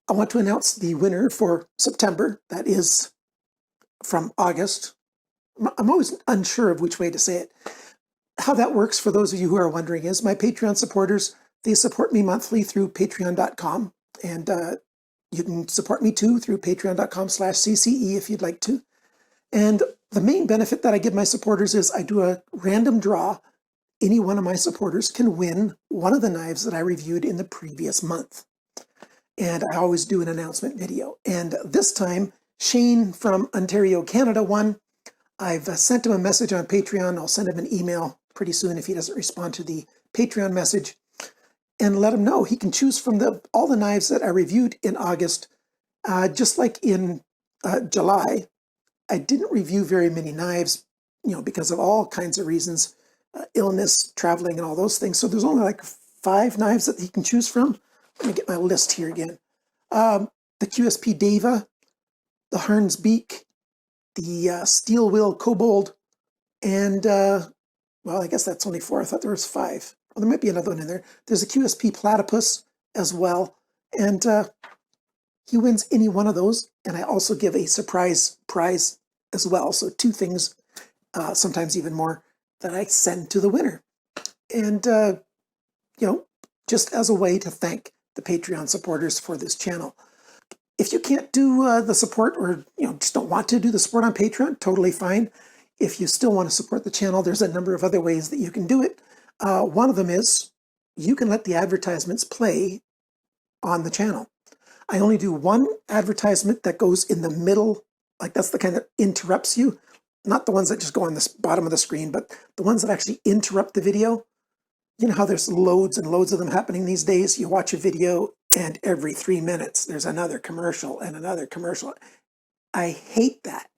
I want to announce the winner for September. That is from August. I'm always unsure of which way to say it. How that works, for those of you who are wondering, is my Patreon supporters, they support me monthly through patreon.com. And you can support me too through patreon.com/CCE if you'd like to. And the main benefit that I give my supporters is I do a random draw. Any one of my supporters can win one of the knives that I reviewed in the previous month. And I always do an announcement video. And this time, Shane from Ontario, Canada won. I've sent him a message on Patreon. I'll send him an email pretty soon if he doesn't respond to the Patreon message, and let him know he can choose from all the knives that I reviewed in August. Just like in July, I didn't review very many knives, because of all kinds of reasons, illness, traveling, and all those things. So there's only like 5 knives that he can choose from. Let me get my list here again. The QSP Dava, the Harn's Beak, the Steel Wheel Kobold, and, well, I guess that's only 4. I thought there was 5. Well, there might be another one in there. There's a QSP Platypus as well, and he wins any one of those, and I also give a surprise prize as well. So 2 things, sometimes even more, that I send to the winner. And, just as a way to thank the Patreon supporters for this channel. If you can't do the support, or just don't want to do the support on Patreon, totally fine. If you still want to support the channel, there's a number of other ways that you can do it. One of them is you can let the advertisements play on the channel. I only do one advertisement that goes in the middle, like that's the kind that interrupts you. Not the ones that just go on the bottom of the screen, but the ones that actually interrupt the video. You know how there's loads and loads of them happening these days? You watch a video and every 3 minutes there's another commercial and another commercial. I hate that.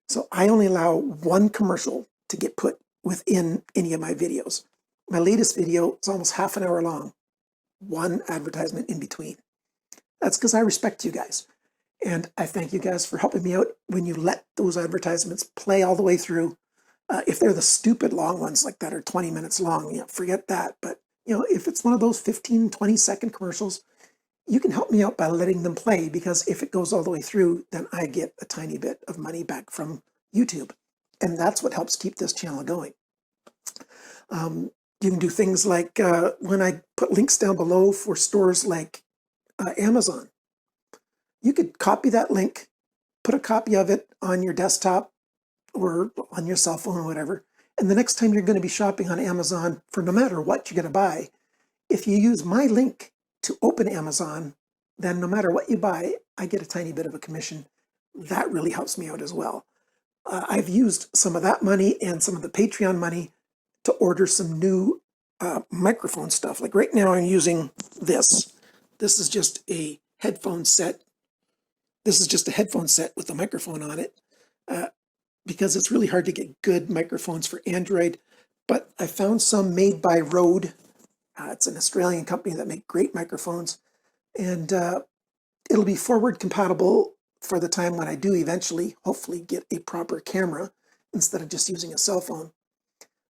So I only allow one commercial to get put within any of my videos. My latest video is almost half an hour long. One advertisement in between. That's because I respect you guys. And I thank you guys for helping me out when you let those advertisements play all the way through. If they're the stupid long ones like that are 20 minutes long, forget that. But, if it's one of those 15, 20-second commercials, you can help me out by letting them play, because if it goes all the way through, then I get a tiny bit of money back from YouTube. And that's what helps keep this channel going. You can do things like when I put links down below for stores like Amazon. You could copy that link, put a copy of it on your desktop or on your cell phone or whatever, and the next time you're going to be shopping on Amazon for no matter what you're going to buy, if you use my link to open Amazon, then no matter what you buy, I get a tiny bit of a commission. That really helps me out as well. I've used some of that money and some of the Patreon money to order some new microphone stuff. Like right now I'm using this. This is just a headphone set. This is just a headphone set with a microphone on it, because it's really hard to get good microphones for Android. But I found some made by Rode. It's an Australian company that make great microphones, and it'll be forward compatible for the time when I do eventually, hopefully, get a proper camera instead of just using a cell phone.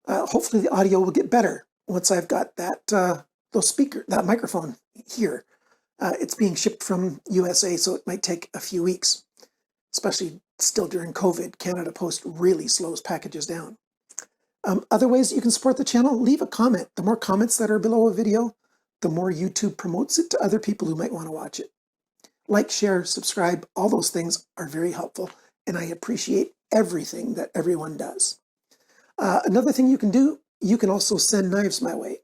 Hopefully the audio will get better once I've got that microphone here. It's being shipped from USA, so it might take a few weeks, especially still during COVID. Canada Post really slows packages down. Other ways that you can support the channel, leave a comment. The more comments that are below a video, the more YouTube promotes it to other people who might want to watch it. Like, share, subscribe, all those things are very helpful, and I appreciate everything that everyone does. Another thing you can do, you can also send knives my way.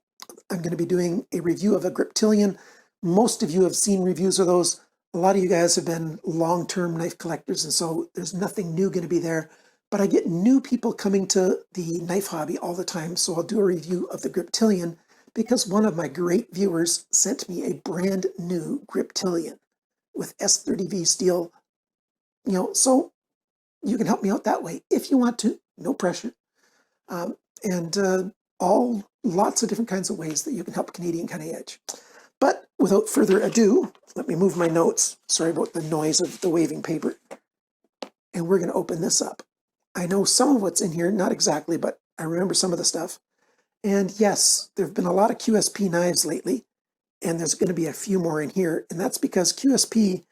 I'm going to be doing a review of a Griptilian. Most of you have seen reviews of those. A lot of you guys have been long-term knife collectors, and so there's nothing new going to be there. But I get new people coming to the knife hobby all the time, so I'll do a review of the Griptilian because one of my great viewers sent me a brand new Griptilian with S30V steel. So you can help me out that way if you want to. No pressure. Lots of different kinds of ways that you can help Canadian Cutting Edge. But without further ado, let me move my notes. Sorry about the noise of the waving paper. And we're going to open this up. I know some of what's in here, not exactly, but I remember some of the stuff. And yes, there have been a lot of QSP knives lately. and there's going to be a few more in here, and that's because QSP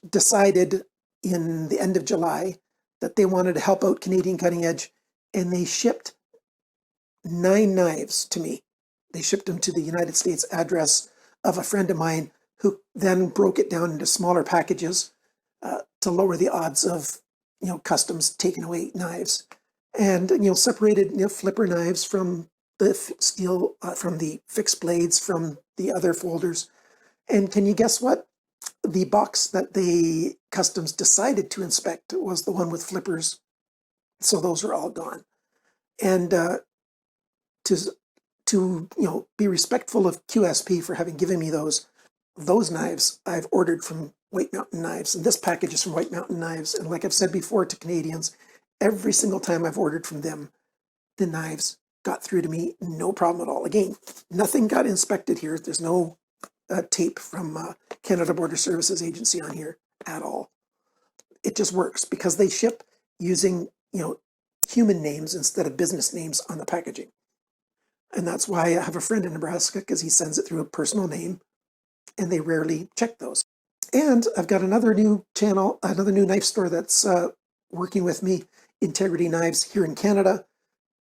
decided in the end of July that they wanted to help out Canadian Cutting Edge, and they shipped 9 knives to me. They shipped them to the United States address of a friend of mine, who then broke it down into smaller packages to lower the odds of, customs taking away knives, and separated flipper knives from the steel, from the fixed blades from the other folders. And can you guess what? The box that the customs decided to inspect was the one with flippers, so those are all gone. And to be respectful of QSP for having given me those knives, I've ordered from White Mountain Knives, and this package is from White Mountain Knives. And like I've said before to Canadians, every single time I've ordered from them, the knives got through to me, no problem at all. Again, nothing got inspected here. There's no tape from Canada Border Services Agency on here at all. It just works because they ship using human names instead of business names on the packaging. And that's why I have a friend in Nebraska, because he sends it through a personal name, and they rarely check those. And I've got another new channel, another new knife store that's working with me, Integrity Knives, here in Canada.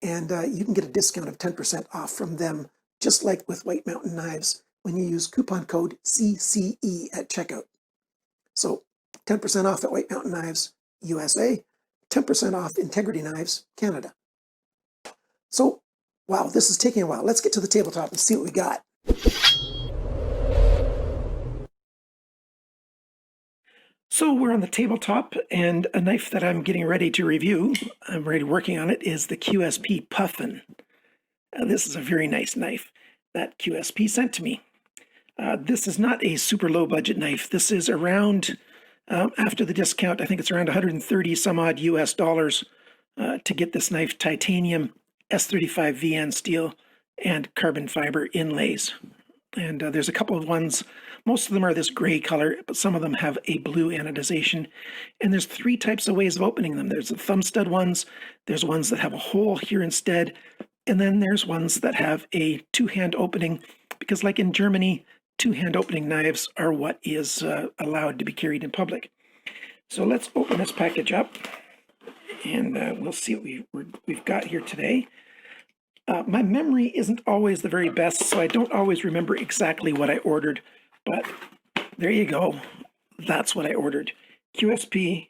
And you can get a discount of 10% off from them, just like with White Mountain Knives, when you use coupon code CCE at checkout. So 10% off at White Mountain Knives, USA, 10% off Integrity Knives, Canada. So, wow, this is taking a while. Let's get to the tabletop and see what we got. So we're on the tabletop, and a knife that I'm getting ready to review, I'm already working on it, is the QSP Puffin. This is a very nice knife that QSP sent to me. This is not a super low budget knife. This is around, after the discount, I think it's around 130 some odd US dollars to get this knife, titanium, S35 VN steel, and carbon fiber inlays. And there's a couple of ones. Most of them are this gray color, but some of them have a blue anodization. And there's 3 types of ways of opening them. There's the thumb stud ones, there's ones that have a hole here instead, and then there's ones that have a 2-hand opening, because like in Germany, 2-hand opening knives are what is allowed to be carried in public. So let's open this package up, and we'll see what we've got here today. My memory isn't always the very best, so I don't always remember exactly what I ordered, but there you go. That's what I ordered. QSP,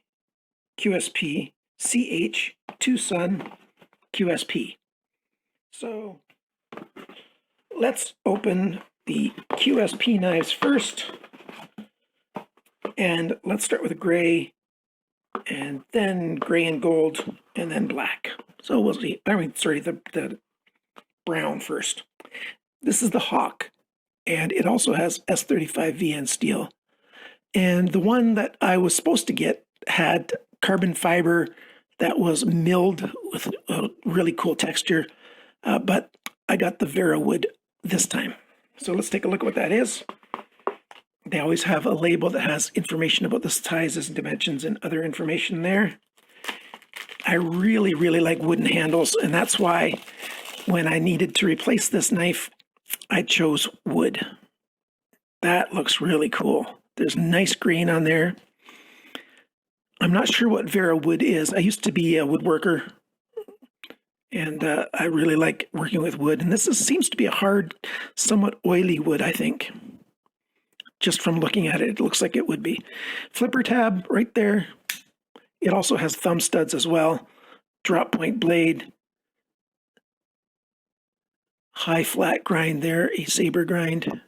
CH, TWOSUN, QSP. So let's open the QSP knives first, and let's start with a gray, and then gray and gold, and then black. So we'll see. The brown first. This is the Hawk, and it also has S35 VN steel. And the one that I was supposed to get had carbon fiber that was milled with a really cool texture, but I got the Verawood this time. So let's take a look at what that is. They always have a label that has information about the sizes and dimensions and other information there. I really, really like wooden handles, and that's why when I needed to replace this knife, I chose wood. That looks really cool. There's nice grain on there. I'm not sure what Verawood is. I used to be a woodworker, and I really like working with wood. And this seems to be a hard, somewhat oily wood, I think. Just from looking at it, it looks like it would be. Flipper tab right there. It also has thumb studs as well. Drop point blade. High flat grind there, a saber grind.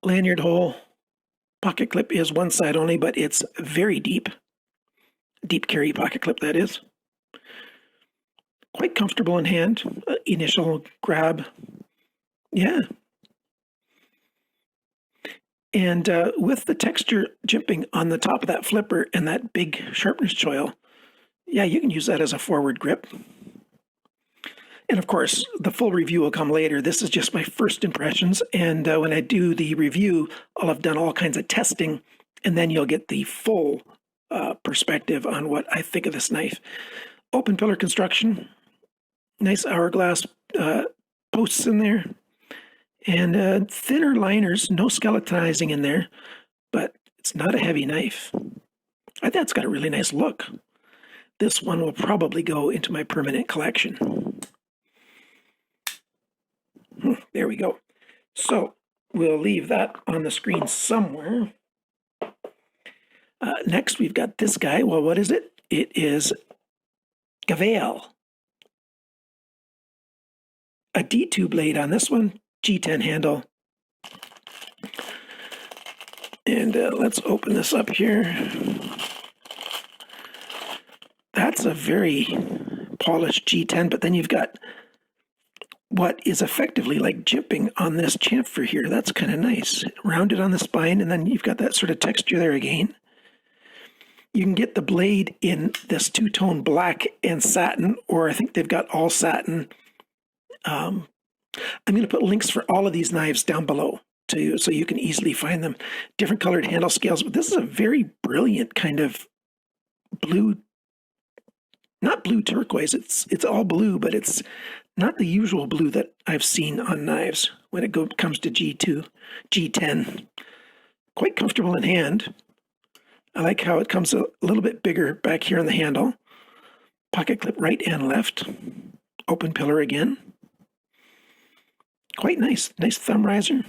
Lanyard hole. Pocket clip is one side only, but it's very deep. Deep carry pocket clip, that is. Quite comfortable in hand. Initial grab. Yeah. And with the texture jimping on the top of that flipper and that big sharpener's choil, yeah, you can use that as a forward grip. And of course, the full review will come later. This is just my first impressions. And when I do the review, I'll have done all kinds of testing, and then you'll get the full perspective on what I think of this knife. Open pillar construction, nice hourglass posts in there, and thinner liners, no skeletonizing in there, but it's not a heavy knife. I think it's got a really nice look. This one will probably go into my permanent collection. There we go. So we'll leave that on the screen somewhere. Next, we've got this guy. Well, what is it? It is GAVAIL. A D2 blade on this one, G10 handle. And let's open this up here. That's a very polished G10, but then you've got what is effectively like jipping on this chamfer here. That's kind of nice. Rounded on the spine, and then you've got that sort of texture there again. You can get the blade in this two-tone black and satin, or I think they've got all satin. I'm going to put links for all of these knives down below so you can easily find them. Different colored handle scales, but this is a very brilliant kind of blue, not blue turquoise. It's all blue, but it's not the usual blue that I've seen on knives when it comes to G2, G10. Quite comfortable in hand. I like how it comes a little bit bigger back here on the handle. Pocket clip right and left. Open pillar again. Quite nice. Nice thumb riser.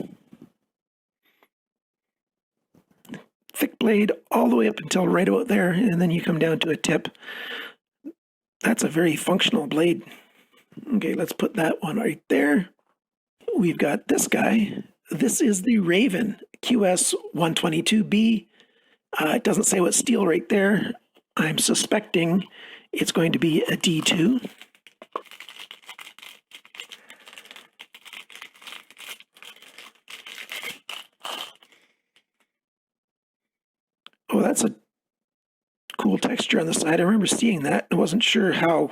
Thick blade all the way up until right about there, and then you come down to a tip. That's a very functional blade. Okay, let's put that one right there. We've got this guy. This is the Raven QS 122B. It doesn't say what steel right there. I'm suspecting it's going to be a D2. Oh, that's a cool texture on the side. I remember seeing that. I wasn't sure how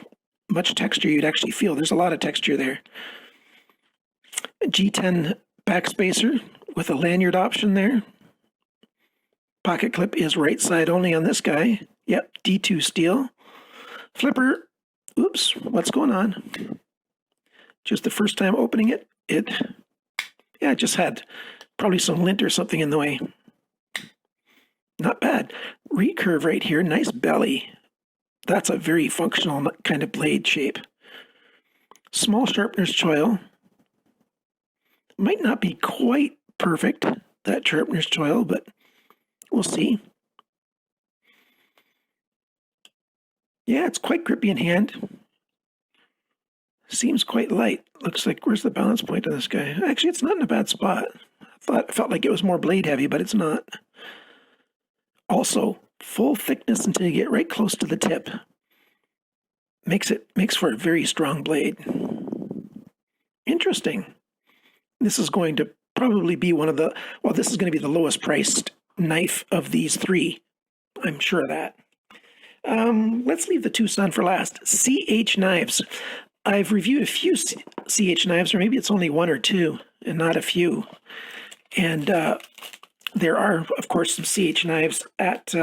much texture you'd actually feel. There's a lot of texture there. A G10 backspacer with a lanyard option there. Pocket clip is right side only on this guy. Yep, D2 steel. Flipper, oops, what's going on? Just the first time opening it, it just had probably some lint or something in the way. Not bad. Recurve right here, nice belly. That's a very functional kind of blade shape. Small sharpener's choil. Might not be quite perfect, that sharpener's choil, but we'll see. Yeah, it's quite grippy in hand. Seems quite light. Looks like, where's the balance point on this guy? Actually, it's not in a bad spot. I felt like it was more blade heavy, but it's not. Also, full thickness until you get right close to the tip. Makes for a very strong blade. Interesting. This is going to probably be one of the, well, this is going to be the lowest priced knife of these three. I'm sure of that. Let's leave the TWOSUN for last. CH knives. I've reviewed a few CH knives, or maybe it's only one or two and not a few. And there are, of course, some CH knives at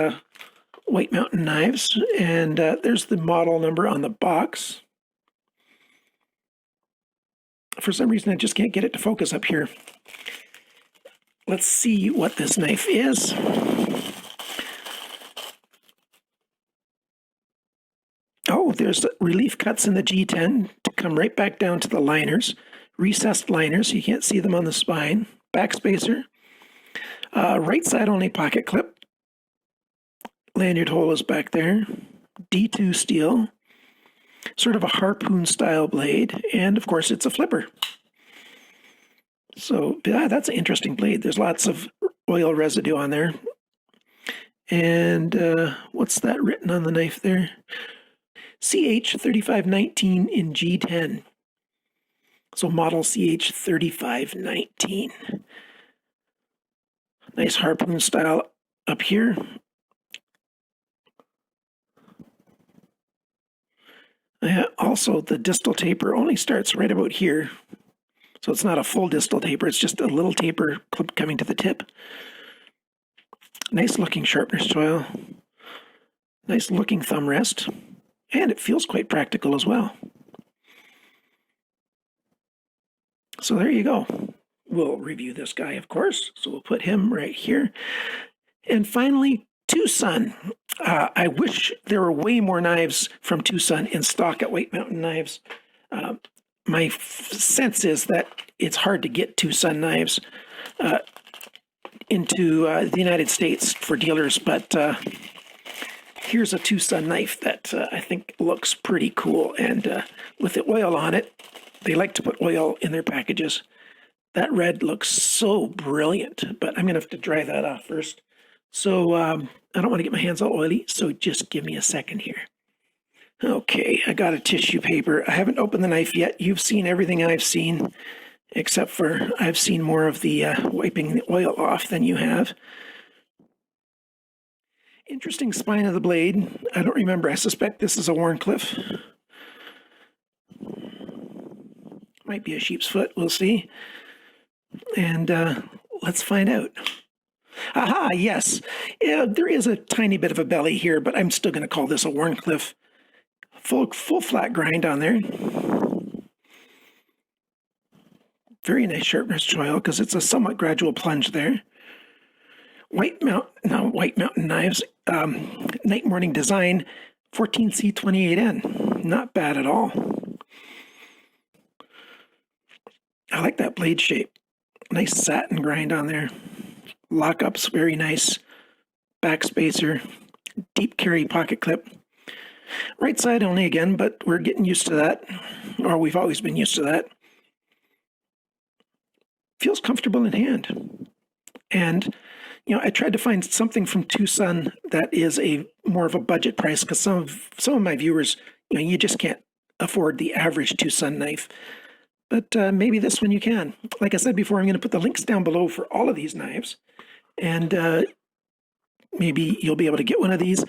White Mountain Knives, and there's the model number on the box. For some reason, I just can't get it to focus up here. Let's see what this knife is. Oh, there's relief cuts in the G10 to come right back down to the liners. Recessed liners, you can't see them on the spine. Backspacer. Right side only pocket clip. Lanyard hole is back there. D2 steel. Sort of a harpoon style blade. And of course it's a flipper. So yeah, that's an interesting blade. There's lots of oil residue on there. And what's that written on the knife there? CH3519 in G10. So model CH3519. Nice harpoon style up here. Also, the distal taper only starts right about here. So it's not a full distal taper, it's just a little taper clip coming to the tip. Nice looking sharpener's choil. Nice looking thumb rest. And it feels quite practical as well. So there you go. We'll review this guy, of course. So we'll put him right here. And finally, TWOSUN. I wish there were way more knives from TWOSUN in stock at White Mountain Knives. My sense is that it's hard to get TWOSUN knives into the United States for dealers, but here's a TWOSUN knife that I think looks pretty cool, and with the oil on it, they like to put oil in their packages. That red looks so brilliant, but I'm gonna have to dry that off first. So I don't want to get my hands all oily, so just give me a second here. Okay, I got a tissue paper. I haven't opened the knife yet. You've seen everything I've seen, except for I've seen more of the wiping the oil off than you have. Interesting spine of the blade. I don't remember. I suspect this is a Wharncliffe. Might be a sheep's foot. We'll see. And let's find out. Aha, yes. Yeah, there is a tiny bit of a belly here, but I'm still going to call this a Wharncliffe. Full flat grind on there. Very nice sharpness choil because it's a somewhat gradual plunge there. White Mountain Knives, Night Morning Design, 14C28N. Not bad at all. I like that blade shape. Nice satin grind on there. Lockups, very nice. Back spacer, deep carry pocket clip. Right side only again, but we're getting used to that, or we've always been used to that. Feels comfortable in hand. And, you know, I tried to find something from TWOSUN that is a more of a budget price, because some of my viewers, you know, you just can't afford the average TWOSUN knife. But maybe this one you can. Like I said before, I'm going to put the links down below for all of these knives. And maybe you'll be able to get one of these.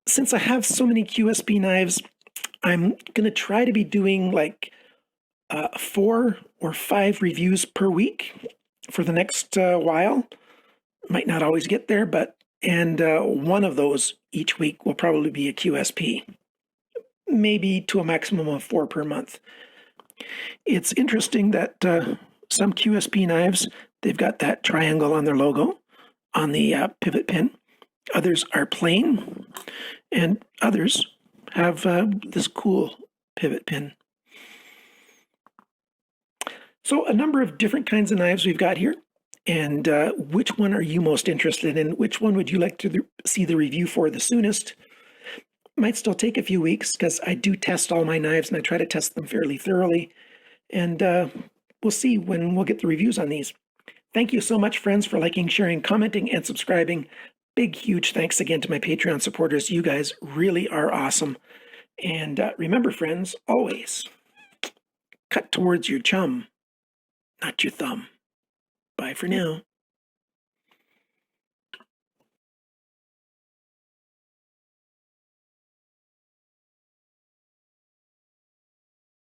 Since I have so many QSP knives, I'm going to try to be doing like 4 or 5 reviews per week for the next while. Might not always get there, but one of those each week will probably be a QSP. Maybe to a maximum of 4 per month. It's interesting that some QSP knives, they've got that triangle on their logo on the pivot pin. Others are plain, and others have this cool pivot pin. So a number of different kinds of knives we've got here. And which one are you most interested in? Which one would you like to see the review for the soonest? Might still take a few weeks because I do test all my knives and I try to test them fairly thoroughly. And we'll see when we'll get the reviews on these. Thank you so much, friends, for liking, sharing, commenting, and subscribing. Big, huge thanks again to my Patreon supporters. You guys really are awesome. And remember, friends, always cut towards your chum, not your thumb. Bye for now.